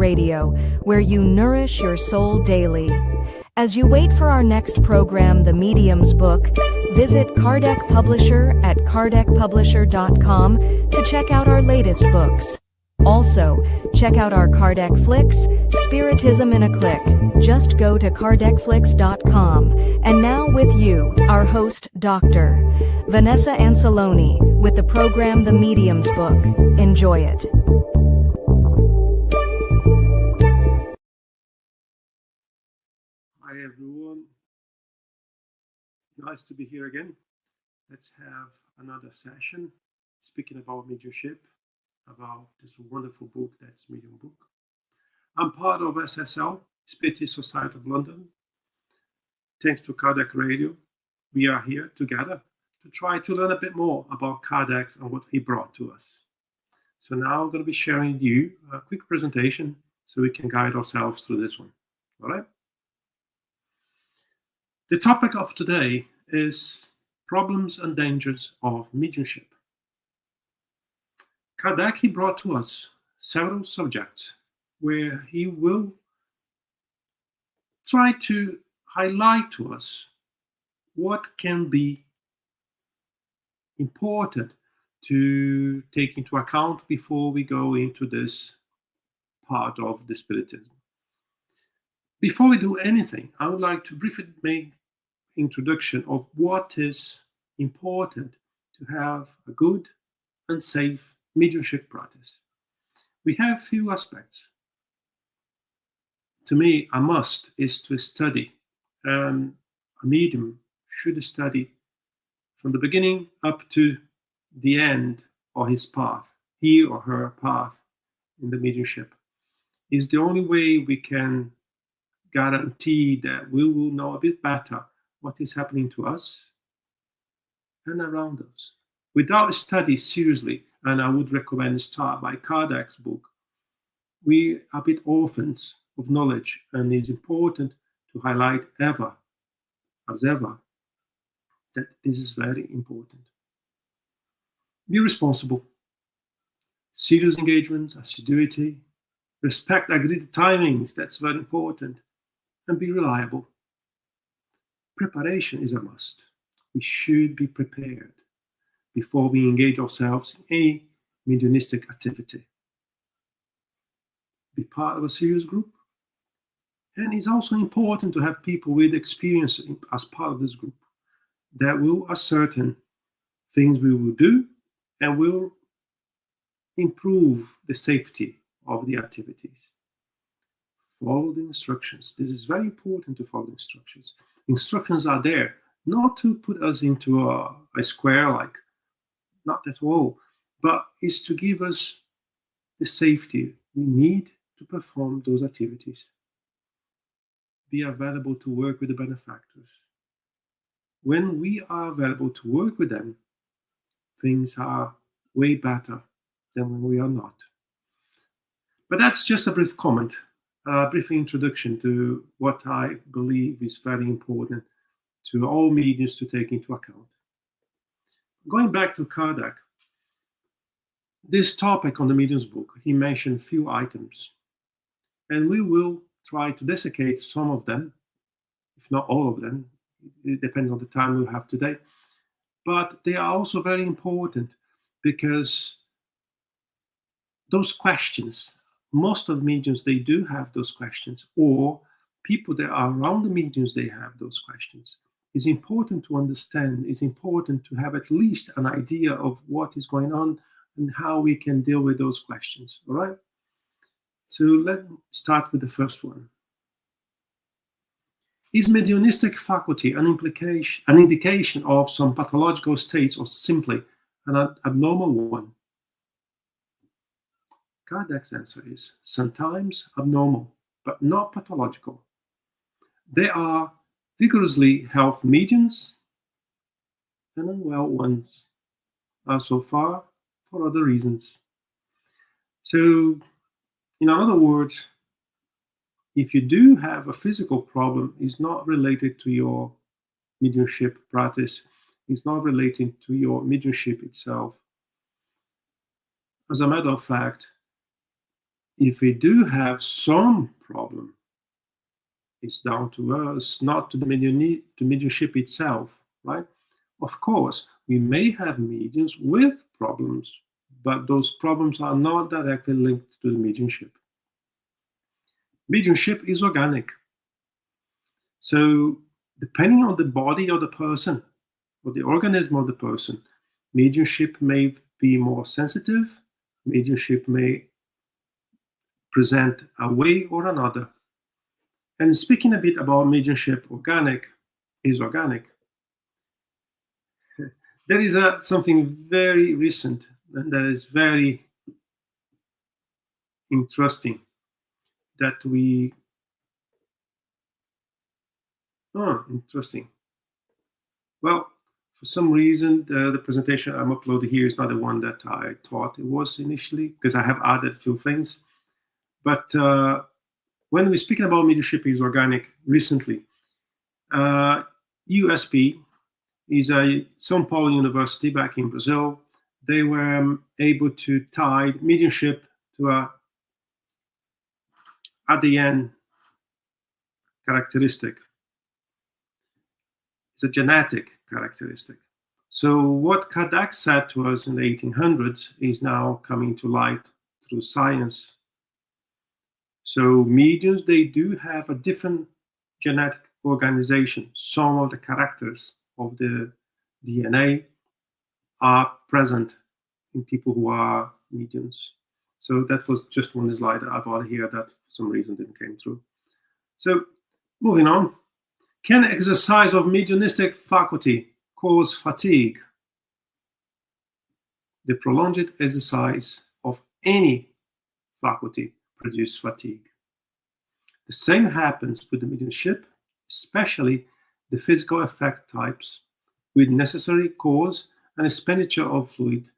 Radio, where you nourish your soul daily. As you wait for our next program, The Medium's Book, visit Kardec Publisher at kardecpublisher.com to check out our latest books. Also, check out our Kardec Flicks, Spiritism in a Click. Just go to kardecflix.com. And now with you, our host, Dr. Vanessa Anceloni, with the program The Medium's Book. Enjoy it. Hi everyone, nice to be here again. Let's have another session speaking about mediumship, about this wonderful book that's Medium Book. I'm part of SSL, Spiritist Society of London. Thanks to Kardec Radio, we are here together to try to learn a bit more about Kardec and what he brought to us. So now I'm going to be sharing with you a quick presentation so we can guide ourselves through this one. All right? The topic of today is problems and dangers of mediumship. Kardec, he brought to us several subjects where he will try to highlight to us what can be important to take into account before we go into this part of the Spiritism. Before we do anything, I would like to briefly make introduction of what is important to have a good and safe mediumship practice. We have few aspects. To me, a must is to study, and a medium should study from the beginning up to the end of his path, he or her path in the mediumship. Is the only way we can guarantee that we will know a bit better what is happening to us and around us. Without study seriously, and I would recommend start by Kardec's book, we are a bit orphans of knowledge, and it's important to highlight ever that this is very important. Be responsible. Serious engagements, assiduity, respect agreed timings, that's very important, and be reliable. Preparation is a must. We should be prepared before we engage ourselves in any mediumistic activity. Be part of a serious group. And it's also important to have people with experience as part of this group that will ascertain things we will do and will improve the safety of the activities. Follow the instructions. This is very important to follow the instructions. Instructions are there not to put us into a square, like, not at all, but is to give us the safety we need to perform those activities. Be available to work with the benefactors. When we are available to work with them, things are way better than when we are not. But that's just a brief comment, a brief introduction to what I believe is very important to all mediums to take into account. Going back to Kardec, this topic on the Medium's Book, he mentioned few items, and we will try to dissecate some of them, if not all of them. It depends on the time we have today. But they are also very important because those questions, most of the mediums, they do have those questions, or people that are around the mediums, they have those questions. It's important to understand, it's important to have at least an idea of what is going on and how we can deal with those questions, all right? So let's start with the first one. Is mediumistic faculty an indication of some pathological states, or simply an abnormal one? Kardec's answer is sometimes abnormal, but not pathological. There are vigorously healthy mediums and unwell ones, as so far for other reasons. So, in other words, if you do have a physical problem, it's not related to your mediumship practice, it's not related to your mediumship itself. As a matter of fact, if we do have some problem, it's down to us, not to the mediumship itself, right? Of course, we may have mediums with problems, but those problems are not directly linked to the mediumship. Mediumship is organic. So depending on the body of the person or the organism of the person, mediumship may be more sensitive, mediumship may present a way or another. And speaking a bit about mediumship, organic, there is something very recent and that is very interesting that we... interesting. Well, for some reason, the presentation I'm uploading here is not the one that I thought it was initially, because I have added a few things. But when we're speaking about mediumship is organic recently, USP is a São Paulo University back in Brazil. They were able to tie mediumship to a ADN characteristic. It's a genetic characteristic. So what Kardec said to us in the 1800s is now coming to light through science. So mediums, they do have a different genetic organization. Some of the characters of the DNA are present in people who are mediums. So that was just one slide I brought here that for some reason didn't come through. So moving on. Can exercise of mediumistic faculty cause fatigue? The prolonged exercise of any faculty produces fatigue. The same happens with the mediumship, especially the physical effect types, with necessary cause and expenditure of fluid.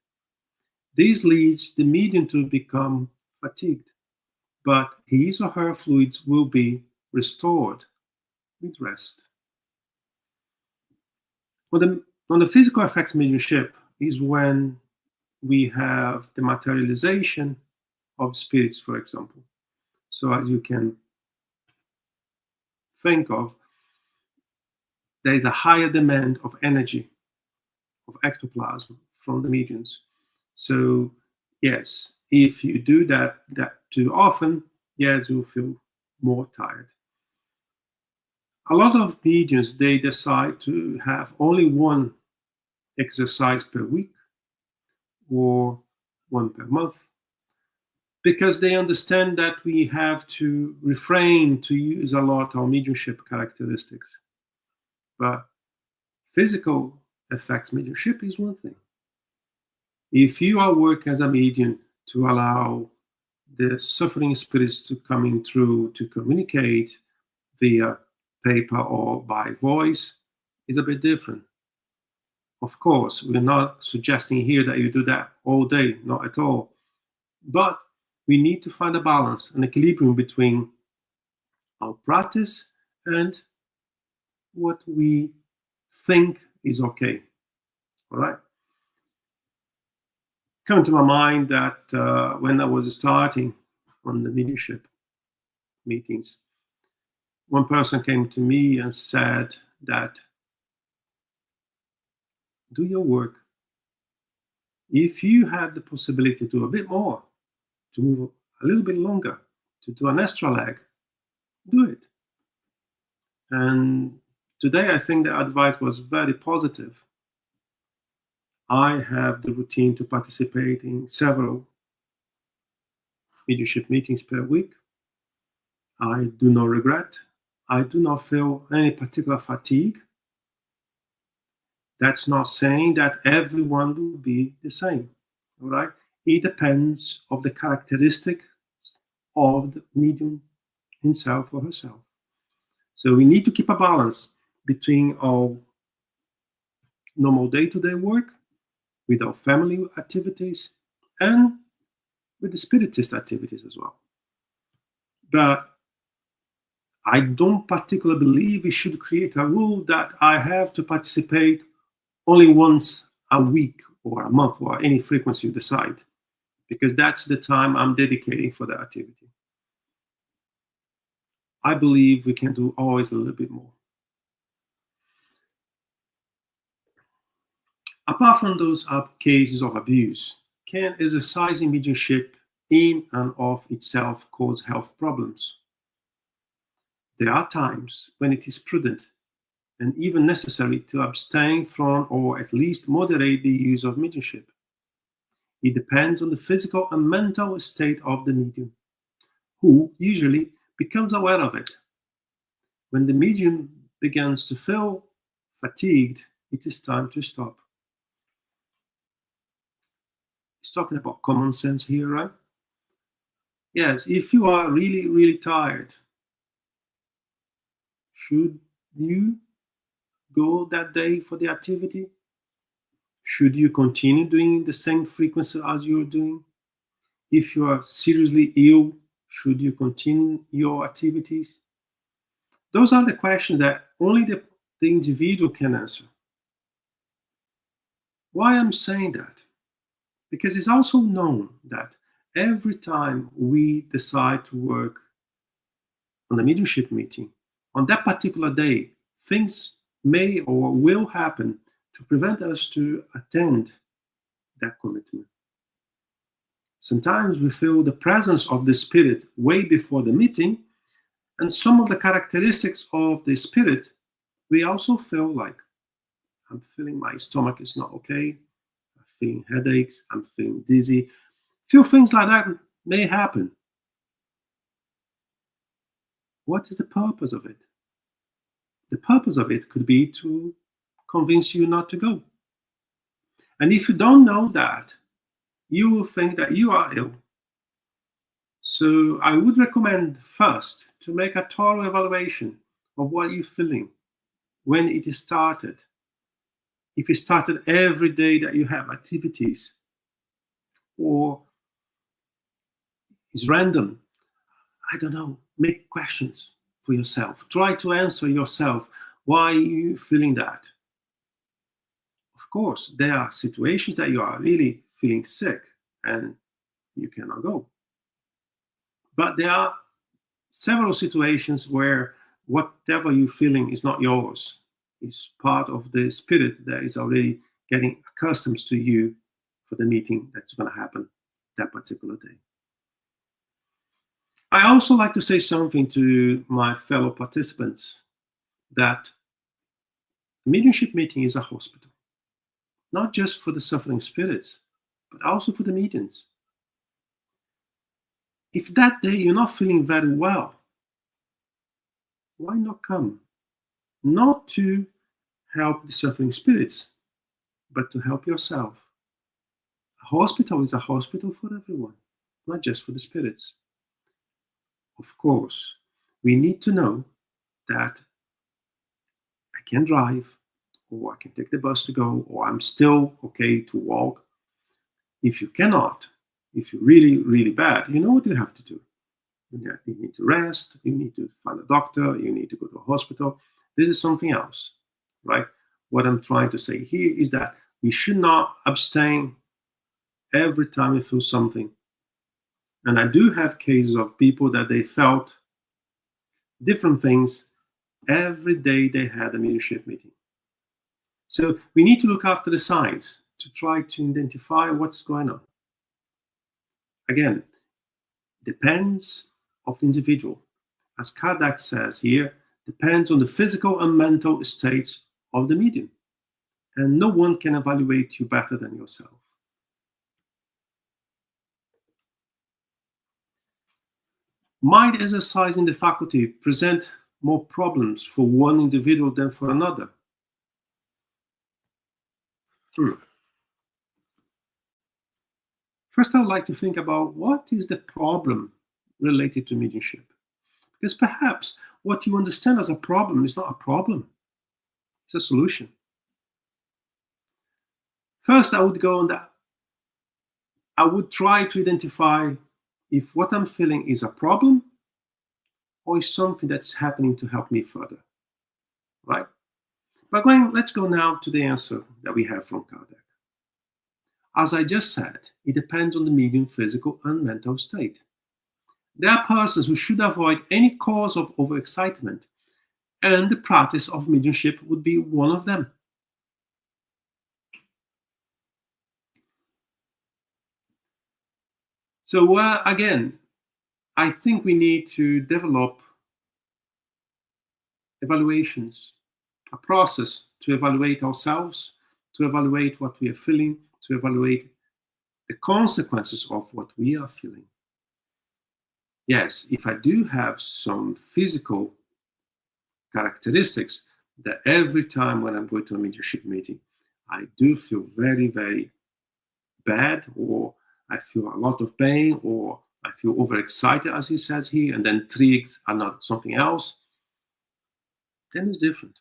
This leads the medium to become fatigued, but his or her fluids will be restored with rest. On the physical effects mediumship is when we have the materialization of spirits, for example. So as you can think of, there is a higher demand of energy, of ectoplasm from the mediums. So yes, if you do that too often, yes, you'll feel more tired. A lot of mediums, they decide to have only one exercise per week or one per month, because they understand that we have to refrain to use a lot of mediumship characteristics. But physical effects mediumship is one thing. If you are working as a medium to allow the suffering spirits to come in through to communicate via paper or by voice, is a bit different. Of course, we're not suggesting here that you do that all day, not at all. But we need to find a balance, an equilibrium between our practice and what we think is okay. All right? Come to my mind that when I was starting on the mediumship meetings, one person came to me and said that, do your work. If you had the possibility to do a bit more, to move a little bit longer, to do an extra leg, do it. And today I think the advice was very positive. I have the routine to participate in several mediumship meetings per week. I do not regret. I do not feel any particular fatigue. That's not saying that everyone will be the same, all right? It depends on the characteristics of the medium himself or herself. So we need to keep a balance between our normal day-to-day work, with our family activities, and with the spiritist activities as well. But I don't particularly believe we should create a rule that I have to participate only once a week or a month or any frequency you decide. because that's the time I'm dedicating for the activity. I believe we can do always a little bit more. Apart from those cases of abuse, can exercising mediumship in and of itself cause health problems? There are times when it is prudent and even necessary to abstain from or at least moderate the use of mediumship. It depends on the physical and mental state of the medium, who usually becomes aware of it. When the medium begins to feel fatigued, it is time to stop. He's talking about common sense here, right? Yes, if you are really, really tired, should you go that day for the activity? Should you continue doing the same frequency as you're doing? If you are seriously ill, should you continue your activities? Those are the questions that only the individual can answer. Why I'm saying that? Because it's also known that every time we decide to work on a mediumship meeting, on that particular day, things may or will happen to prevent us to attend that commitment. Sometimes we feel the presence of the spirit way before the meeting, and some of the characteristics of the spirit, we also feel like, I'm feeling my stomach is not okay, I'm feeling headaches, I'm feeling dizzy. Few things like that may happen. What is the purpose of it? The purpose of it could be to convince you not to go. And if you don't know that, you will think that you are ill. So I would recommend first to make a thorough evaluation of what you're feeling when it is started. If it started every day that you have activities, or it's random, I don't know, make questions for yourself. Try to answer yourself, why are you feeling that? Of course, there are situations that you are really feeling sick and you cannot go. But there are several situations where whatever you're feeling is not yours. It's part of the spirit that is already getting accustomed to you for the meeting that's going to happen that particular day. I also like to say something to my fellow participants, that a mediumship meeting is a hospital, not just for the suffering spirits, but also for the mediums. If that day you're not feeling very well, why not come? Not to help the suffering spirits, but to help yourself. A hospital is a hospital for everyone, not just for the spirits. Of course, we need to know that I can drive, or I can take the bus to go, or I'm still okay to walk. If you cannot, if you're really, really bad, you know what you have to do. You need to rest, you need to find a doctor, you need to go to a hospital. This is something else, right? What I'm trying to say here is that we should not abstain every time we feel something. And I do have cases of people that they felt different things every day they had a mediumship meeting. So we need to look after the signs to try to identify what's going on. Again, depends of the individual. As Kardec says here, depends on the physical and mental states of the medium. And no one can evaluate you better than yourself. Might exercising the faculty present more problems for one individual than for another? First, I would like to think about what is the problem related to mediumship. Because perhaps what you understand as a problem is not a problem, it's a solution. First, I would go on that. I would try to identify if what I'm feeling is a problem or is something that's happening to help me further, right? But let's go now to the answer that we have from Kardec. As I just said, it depends on the medium physical and mental state. There are persons who should avoid any cause of overexcitement, and the practice of mediumship would be one of them. So again, I think we need to develop evaluations, a process to evaluate ourselves, to evaluate what we are feeling, to evaluate the consequences of what we are feeling. Yes, if I do have some physical characteristics that every time when I'm going to a mediumship meeting, I do feel very, very bad, or I feel a lot of pain, or I feel overexcited, as he says here, and then intrigued and not something else, then it's different.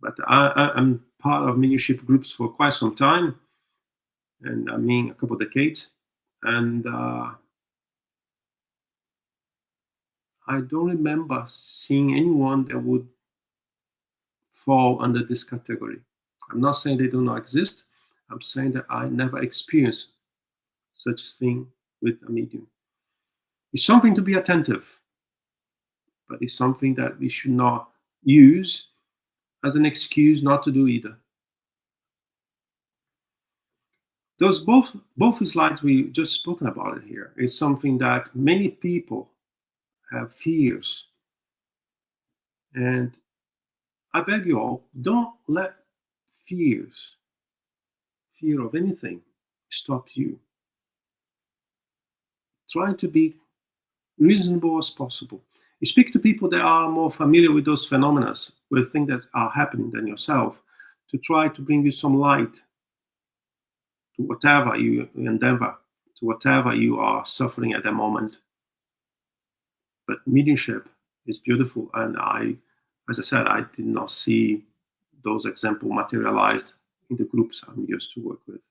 But I'm part of mediumship groups for quite some time, and I mean a couple of decades, and I don't remember seeing anyone that would fall under this category. I'm not saying they do not exist. I'm saying that I never experienced such thing with a medium. It's something to be attentive, but it's something that we should not use as an excuse not to do either. Those both slides we just spoken about it here is something that many people have fears. And I beg you all, don't let fear of anything stop you. Try to be reasonable as possible. You speak to people that are more familiar with those phenomena, with things that are happening than yourself, to try to bring you some light to whatever you endeavor, to whatever you are suffering at the moment. But mediumship is beautiful, and as I said, I did not see those examples materialized in the groups I'm used to work with.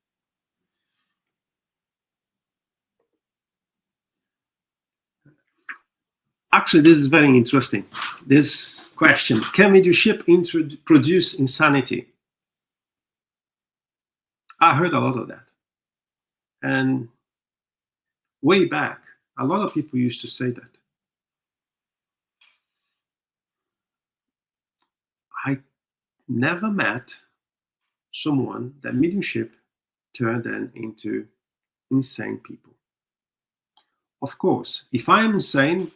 Actually, this is very interesting. This question: can mediumship produce insanity? I heard a lot of that. And way back, a lot of people used to say that. I never met someone that mediumship turned them into insane people. Of course, if I'm insane,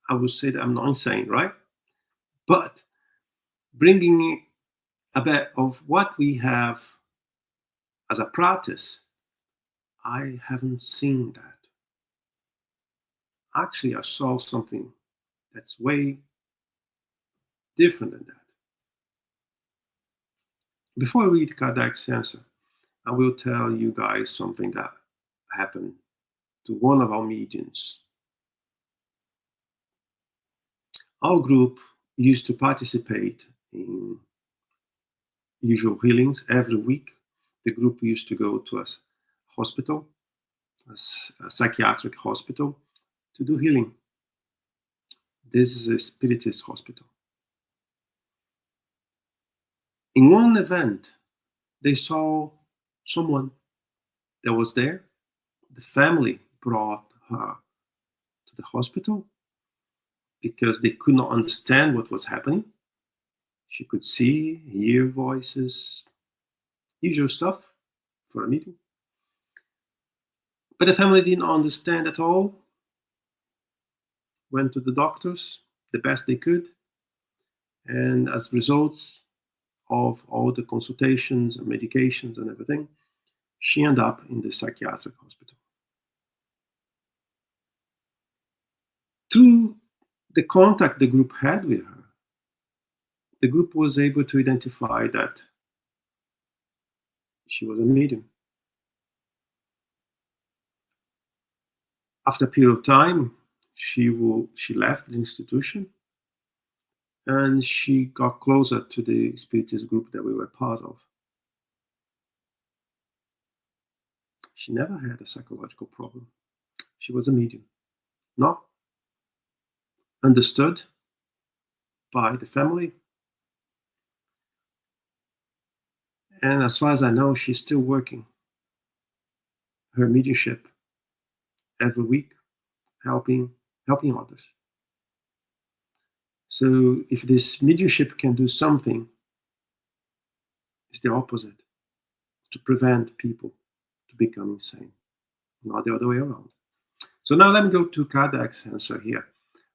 I would say that I'm not insane, right? But bringing a bit of what we have as a practice, I haven't seen that. Actually, I saw something that's way different than that. Before I read Kardec's answer, I will tell you guys something that happened to one of our mediums. Our group used to participate in usual healings every week. The group used to go to a hospital, a psychiatric hospital, to do healing. This is a spiritist hospital. In one event, they saw someone that was there. The family brought her to the hospital because they could not understand what was happening. She could see, hear voices, usual stuff for a meeting. But the family didn't understand at all. Went to the doctors the best they could. And as a result of all the consultations and medications and everything, she ended up in the psychiatric hospital. Through the contact the group had with her, the group was able to identify that she was a medium. After a period of time, she left the institution and she got closer to the spiritist group that we were part of. She never had a psychological problem. She was a medium, not understood by the family. And as far as I know, she's still working her mediumship every week, helping others. So if this mediumship can do something, it's the opposite, to prevent people to become insane, not the other way around. So now let me go to Kardec's answer here.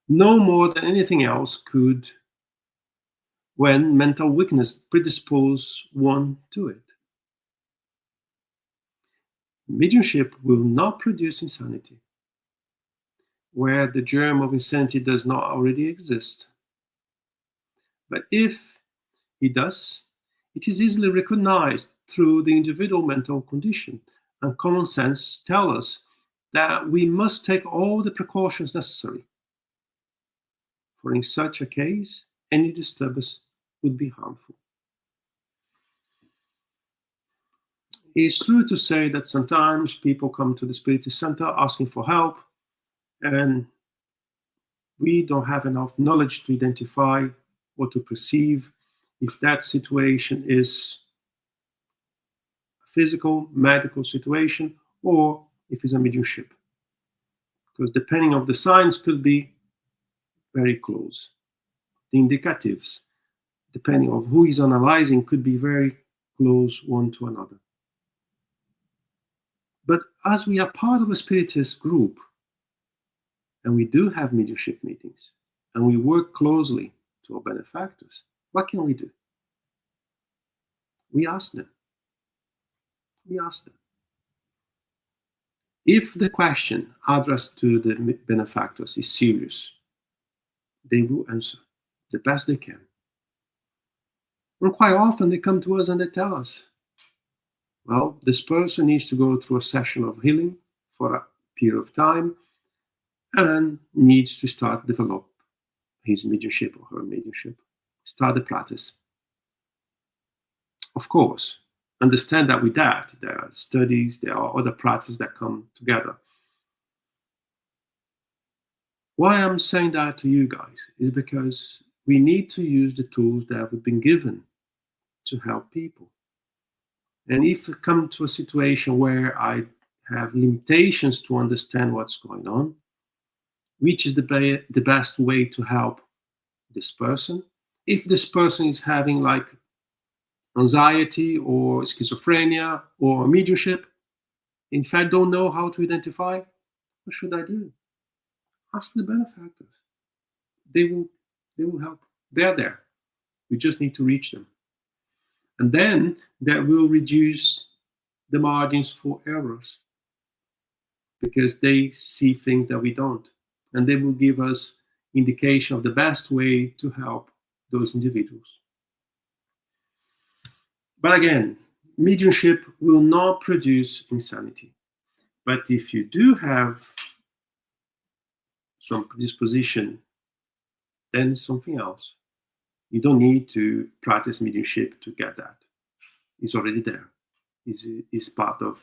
No more than anything else could, when mental weakness predispose one to it. Mediumship will not produce insanity where the germ of insanity does not already exist. But if it does, it is easily recognized through the individual mental condition, and common sense tells us that we must take all the precautions necessary. For in such a case, any disturbance would be harmful. It's true to say that sometimes people come to the Spiritist Center asking for help, and we don't have enough knowledge to identify or to perceive if that situation is a physical, medical situation, or if it's a mediumship. Because depending on the signs could be very close. The indicatives, depending on who is analyzing, could be very close one to another. But as we are part of a Spiritist group, and we do have mediumship meetings, and we work closely to our benefactors, what can we do? We ask them. We ask them. If the question addressed to the benefactors is serious, they will answer the best they can. And quite often they come to us and they tell us, well, this person needs to go through a session of healing for a period of time and needs to start develop his mediumship or her mediumship, start the practice. Of course, understand that with that, there are studies, there are other practices that come together. Why I'm saying that to you guys is because we need to use the tools that we've been given to help people. And if I come to a situation where I have limitations to understand what's going on, which is the best way to help this person? If this person is having like anxiety or schizophrenia or mediumship, if I don't know how to identify, what should I do? Ask the benefactors. They will help. They're there. We just need to reach them. And then that will reduce the margins for errors, because they see things that we don't. And they will give us indication of the best way to help those individuals. But again, mediumship will not produce insanity. But if you do have some predisposition, then it's something else. You don't need to practice mediumship to get that. It's already there. It's part of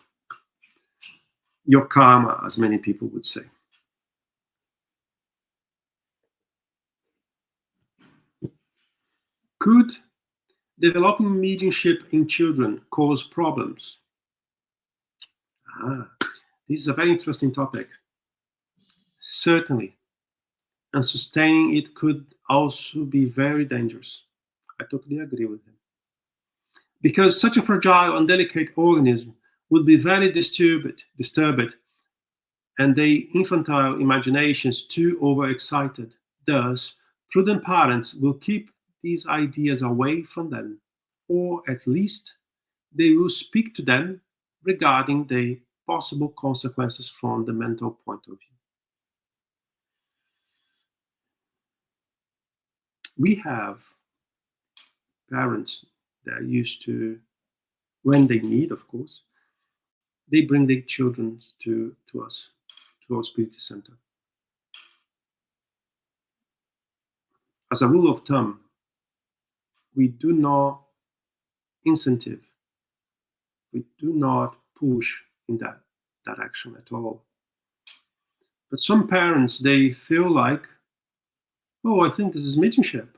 your karma, as many people would say. Could developing mediumship in children cause problems? This is a very interesting topic. Certainly. And sustaining it could also be very dangerous. I totally agree with him. Because such a fragile and delicate organism would be very disturbed, and their infantile imaginations too overexcited. Thus, prudent parents will keep these ideas away from them, or at least they will speak to them regarding the possible consequences from the mental point of view. We have parents that used to, when they need, of course, they bring their children to us, to our Spiritist Center. As a rule of thumb, we do not incentive, we do not push in that direction at all. But some parents, they feel like, oh, I think this is mediumship.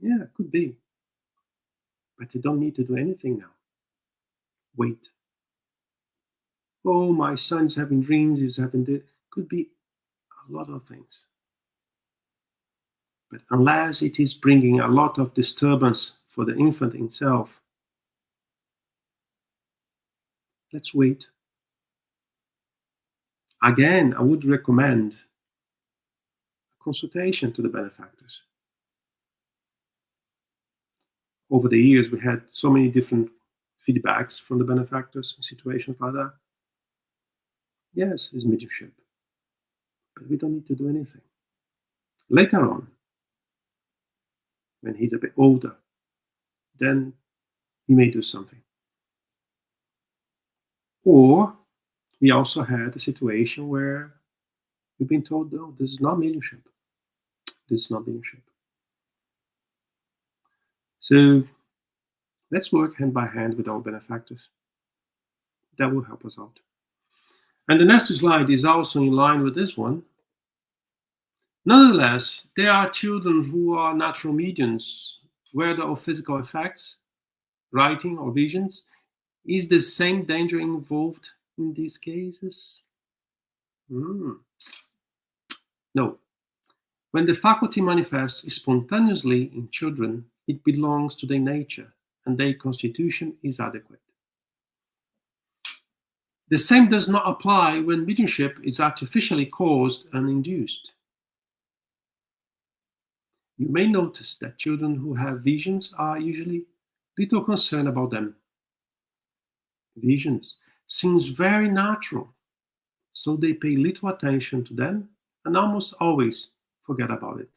Yeah, it could be. But you don't need to do anything now. Wait. Oh, my son's having dreams, he's having this. Could be a lot of things. But unless it is bringing a lot of disturbance for the infant himself, let's wait. Again, I would recommend a consultation to the benefactors. Over the years, we had so many different feedbacks from the benefactors in situations like that. Yes, it's mediumship, but we don't need to do anything. Later on, when he's a bit older, then he may do something. Or we also had a situation where we've been told, no, this is not mediumship. This is not mediumship. So let's work hand by hand with our benefactors. That will help us out. And the next slide is also in line with this one. Nonetheless, there are children who are natural mediums, whether of physical effects, writing, or visions. Is the same danger involved in these cases? No. When the faculty manifests spontaneously in children, it belongs to their nature, and their constitution is adequate. The same does not apply when mediumship is artificially caused and induced. You may notice that children who have visions are usually little concerned about them. Visions seems very natural, so they pay little attention to them and almost always forget about it.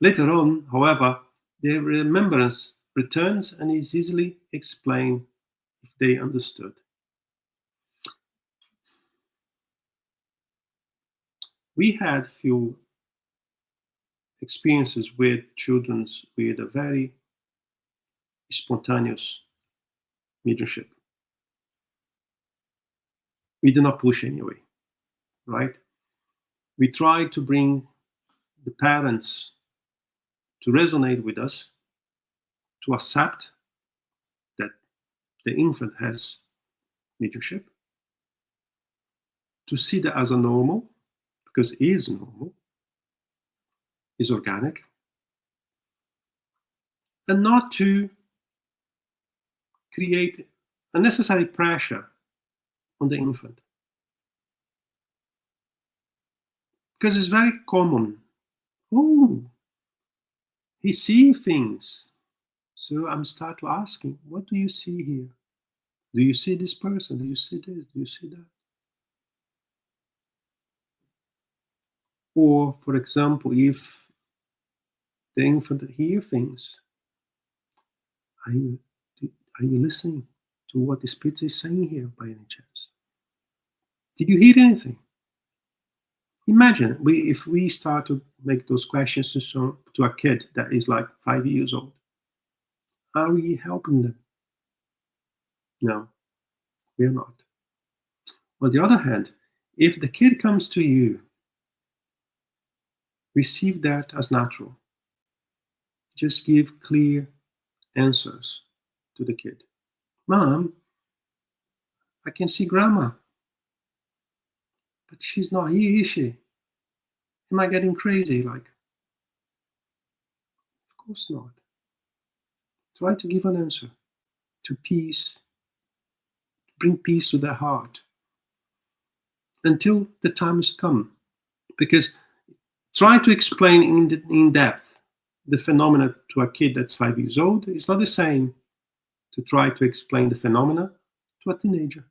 Later on, however, their remembrance returns and is easily explained if they understood. We had few experiences with children with a very spontaneous mediumship. We do not push anyway, right? We try to bring the parents to resonate with us, to accept that the infant has mediumship, to see that as a normal, because it is normal, is organic, and not to create unnecessary pressure on the infant. Because it's very common. Oh, he sees things. So I'm start to asking, what do you see here? Do you see this person? Do you see this? Do you see that? Or, for example, if the infant hears things, are you listening to what the Spirit is saying here by any chance? Did you hear anything? Imagine if we start to make those questions to a kid that is like 5 years old. Are we helping them? No, we are not. On the other hand, if the kid comes to you, receive that as natural. Just give clear answers to the kid. Mom, I can see Grandma, but she's not here, is she? Am I getting crazy? Of course not. Try to give an answer to peace, bring peace to their heart until the time has come. Because try to explain in depth the phenomena to a kid that's 5 years old is not the same to try to explain the phenomena to a teenager.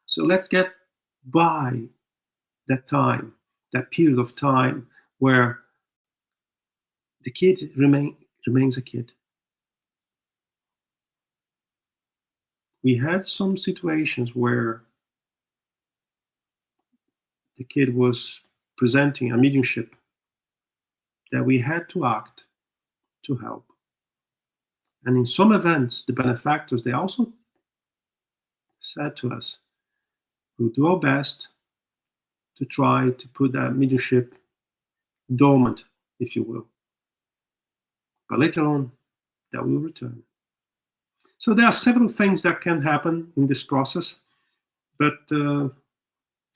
So let's get by that time, that period of time where the kid remains a kid. We had some situations where the kid was presenting a mediumship that we had to act to help. And in some events, the benefactors, they also said to us, we'll do our best to try to put that mediumship dormant, if you will. But later on, that will return. So there are several things that can happen in this process, but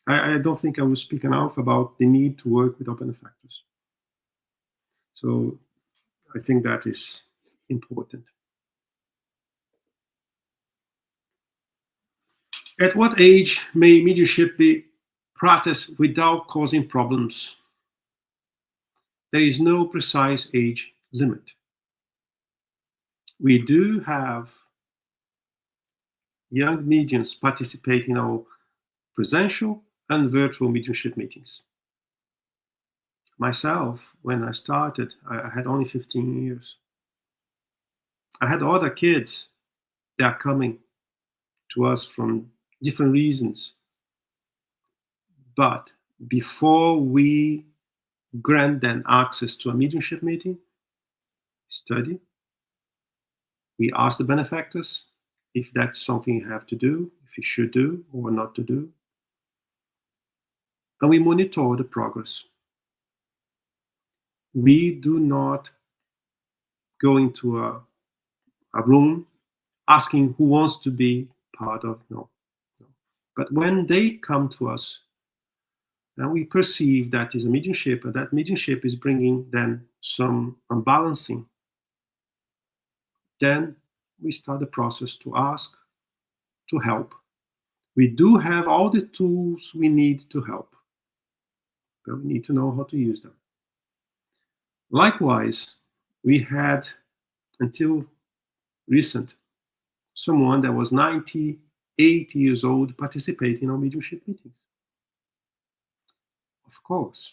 I don't think I will speak enough about the need to work with our benefactors. So I think that is important. At what age may mediumship be practiced without causing problems? There is no precise age limit. We do have young mediums participate in our presential and virtual mediumship meetings. Myself, when I started, I had only 15 years. I had other kids that are coming to us from different reasons. But before we grant them access to a mediumship meeting, study, we ask the benefactors if that's something you have to do, if you should do or not to do. And we monitor the progress. We do not go into a room asking who wants to be part of, no. But when they come to us and we perceive that is a mediumship, and that mediumship is bringing then some unbalancing, then we start the process to ask, to help. We do have all the tools we need to help, but we need to know how to use them. Likewise, we had, until recent, someone that was 98 years old participating in our mediumship meetings. Of course,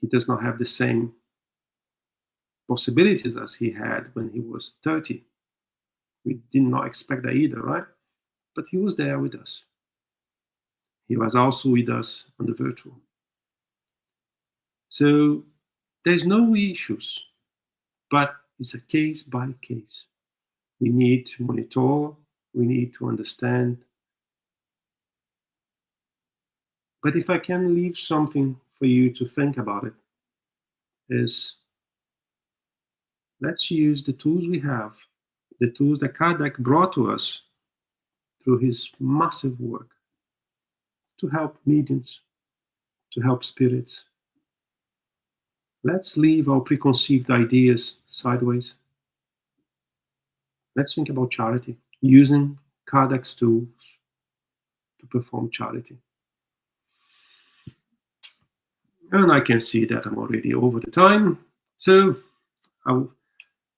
he does not have the same possibilities as he had when he was 30. We did not expect that either, right? But he was there with us. He was also with us on the virtual. So there's no issues, but it's a case by case. We need to monitor, we need to understand. But if I can leave something for you to think about it, is let's use the tools we have, the tools that Kardec brought to us through his massive work to help mediums, to help spirits. Let's leave our preconceived ideas sideways. Let's think about charity, using Kardec's tools to perform charity. And I can see that I'm already over the time. So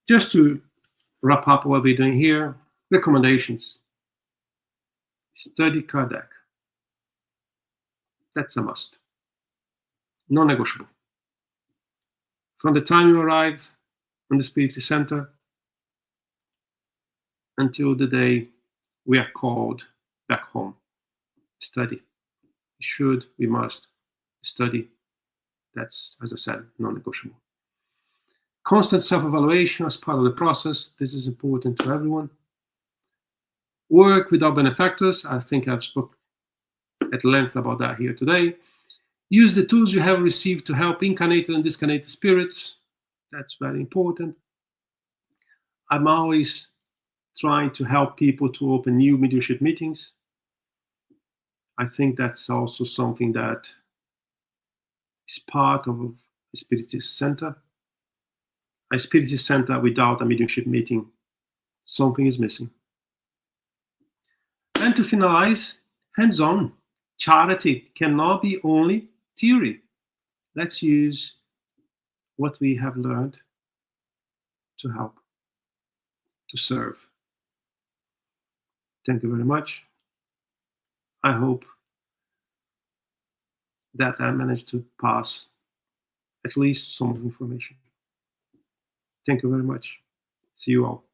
just to wrap up what we're doing here, recommendations. Study Kardec. That's a must. Non-negotiable. From the time you arrive in the Spiritist Center until the day we are called back home. Study. We should, we must study. That's, as I said, non-negotiable. Constant self-evaluation as part of the process. This is important to everyone. Work with our benefactors. I think I've spoken at length about that here today. Use the tools you have received to help incarnated and discarnated spirits. That's very important. I'm always trying to help people to open new mediumship meetings. I think that's also something that is part of a Spiritist Center. A Spiritist Center without a mediumship meeting, something is missing. And to finalize, hands-on. Charity cannot be only theory. Let's use what we have learned to help, to serve. Thank you very much. I hope that I managed to pass at least some of the information. Thank you very much. See you all.